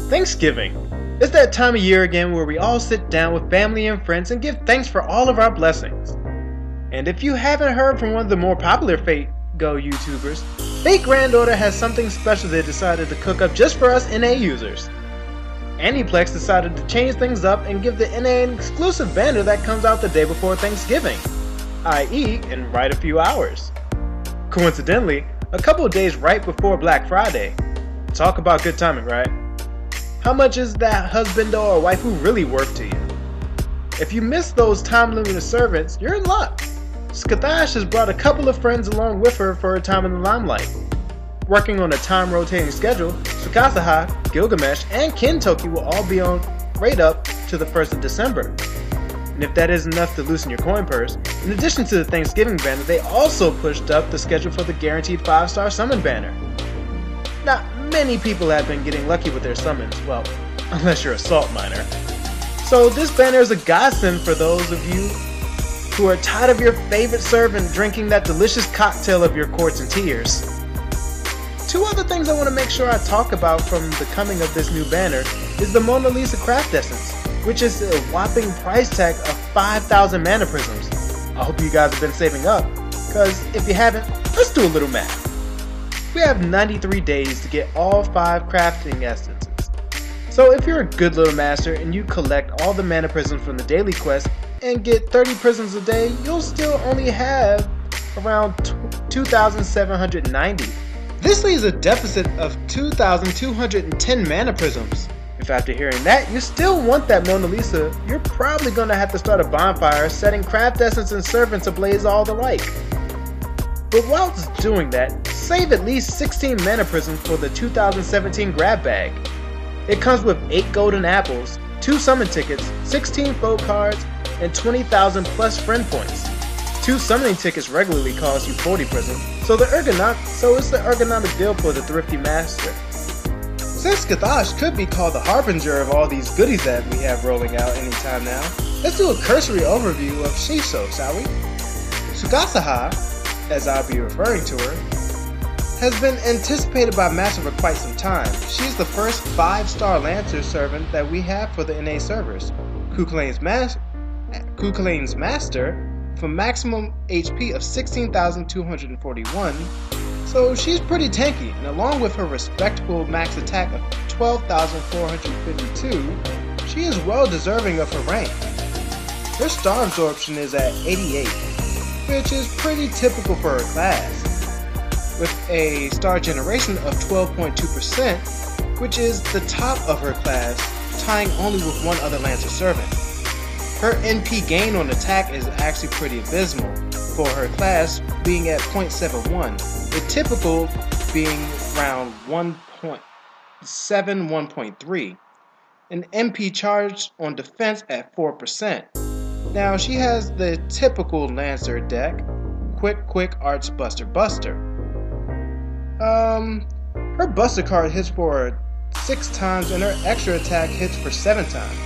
Thanksgiving. It's that time of year again where we all sit down with family and friends and give thanks for all of our blessings. And if you haven't heard from one of the more popular Fate Go YouTubers, Fate Granddaughter has something special they decided to cook up just for us NA users. Aniplex decided to change things up and give the NA an exclusive banner that comes out the day before Thanksgiving, i.e. in right a few hours. Coincidentally, a couple of days right before Black Friday. Talk about good timing, right? How much is that husband or waifu really worth to you? If you missed those time-limited servants, you're in luck. Scathach has brought a couple of friends along with her for her time in the limelight. Working on a time-rotating schedule, Scathach, Gilgamesh, and Kintoki will all be on right up to the 1st of December. And if that isn't enough to loosen your coin purse, in addition to the Thanksgiving banner, they also pushed up the schedule for the guaranteed 5-star summon banner. Not many people have been getting lucky with their summons, well, unless you're a salt miner. So this banner is a godsend for those of you who are tired of your favorite servant drinking that delicious cocktail of your quartz and tears. Two other things I want to make sure I talk about from the coming of this new banner is the Mona Lisa Craft Essence, which is a whopping price tag of 5,000 mana prisms. I hope you guys have been saving up, because if you haven't, let's do a little math. We have 93 days to get all 5 crafting essences. So if you're a good little master and you collect all the mana prisms from the daily quest and get 30 prisms a day, you'll still only have around 2,790. This leaves a deficit of 2,210 mana prisms. If after hearing that you still want that Mona Lisa, you're probably going to have to start a bonfire setting craft essence and servants ablaze all the like. But whilst doing that, save at least 16 mana prisms for the 2017 grab bag. It comes with 8 golden apples, 2 summon tickets, 16 folk cards, and 20,000 plus friend points. 2 summoning tickets regularly cost you 40 prisms, so it's the ergonomic deal for the thrifty master. Since Scathach could be called the harbinger of all these goodies that we have rolling out anytime now, let's do a cursory overview of Shisho, shall we? Scathach, as I'll be referring to her, has been anticipated by Master for quite some time. She is the first 5-star Lancer servant that we have for the NA servers, who claims Master for maximum HP of 16,241, so she's pretty tanky, and along with her respectable max attack of 12,452, she is well deserving of her rank. Her star absorption is at 88, which is pretty typical for her class, with a star generation of 12.2%, which is the top of her class, tying only with one other Lancer servant. Her NP gain on attack is actually pretty abysmal, for her class being at 0.71, the typical being around 1.7, 1.3, and NP charge on defense at 4%. Now she has the typical Lancer deck, Quick Arts Buster. Her Buster card hits for 6 times and her extra attack hits for 7 times.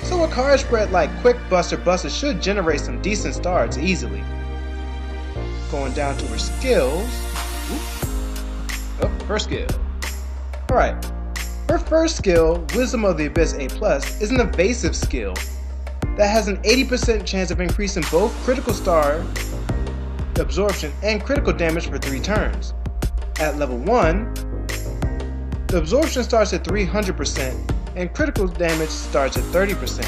So a card spread like Quick Buster should generate some decent stars easily. Going down to her skills. Her skill. Alright. Her first skill, Wisdom of the Abyss A+, is an evasive skill that has an 80% chance of increasing both critical star absorption and critical damage for 3 turns. At level 1, the absorption starts at 300% and critical damage starts at 30%.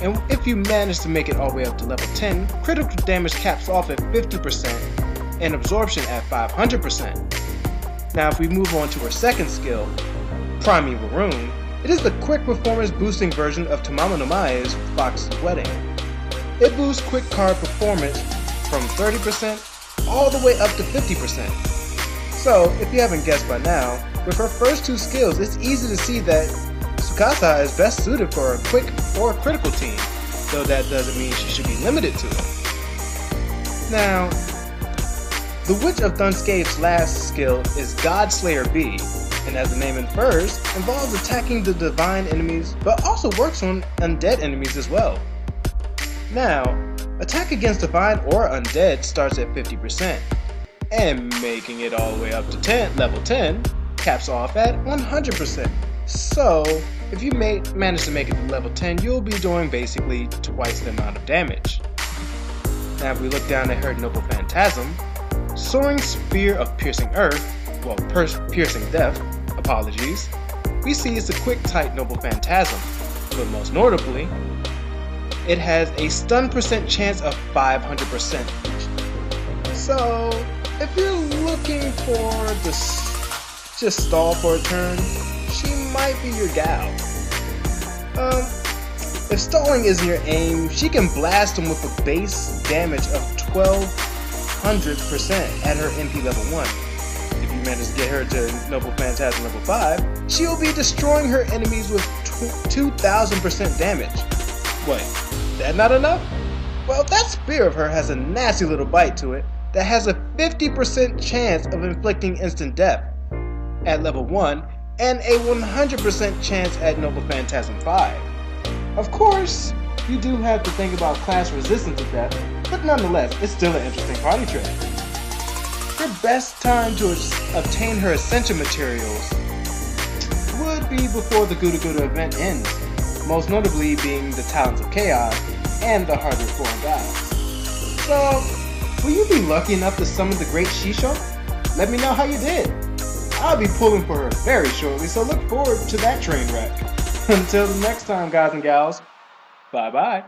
And if you manage to make it all the way up to level 10, critical damage caps off at 50% and absorption at 500%. Now if we move on to her second skill, Primeval Rune, it is the quick performance boosting version of Tamamo no Mae's Fox's Wedding. It boosts quick card performance from 30% all the way up to 50%. So, if you haven't guessed by now, with her first 2 skills, it's easy to see that Scathach is best suited for a quick or critical team, though that doesn't mean she should be limited to it. Now, the Witch of Thunscape's last skill is Godslayer B, and as the name infers, involves attacking the divine enemies, but also works on undead enemies as well. Now, attack against divine or undead starts at 50%, and making it all the way up to level 10 caps off at 100%. So If you manage to make it to level 10, you'll be doing basically twice the amount of damage. Now if we look down at her Noble Phantasm, Soaring Spear of Piercing Earth, well, Piercing Death, apologies, we see it's a quick type Noble Phantasm, but most notably, it has a stun percent chance of 500%. So, if you're looking for just stall for a turn, she might be your gal. If stalling isn't your aim, she can blast him with a base damage of 1200% at her MP level 1. If you manage to get her to Noble Phantasm level 5, she'll be destroying her enemies with 2000% damage. What, that not enough? Well, that spear of her has a nasty little bite to it that has a 50% chance of inflicting instant death at level 1 and a 100% chance at Noble Phantasm 5. Of course, you do have to think about class resistance to death, but nonetheless, it's still an interesting party trick. Your best time to obtain her Ascension materials would be before the Gouda Gouda event ends, most notably being the Talents of Chaos and the Heart of the Foreign Gods. So, will you be lucky enough to summon the Great Shisho? Let me know how you did. I'll be pulling for her very shortly, so look forward to that train wreck. Until the next time, guys and gals, bye-bye.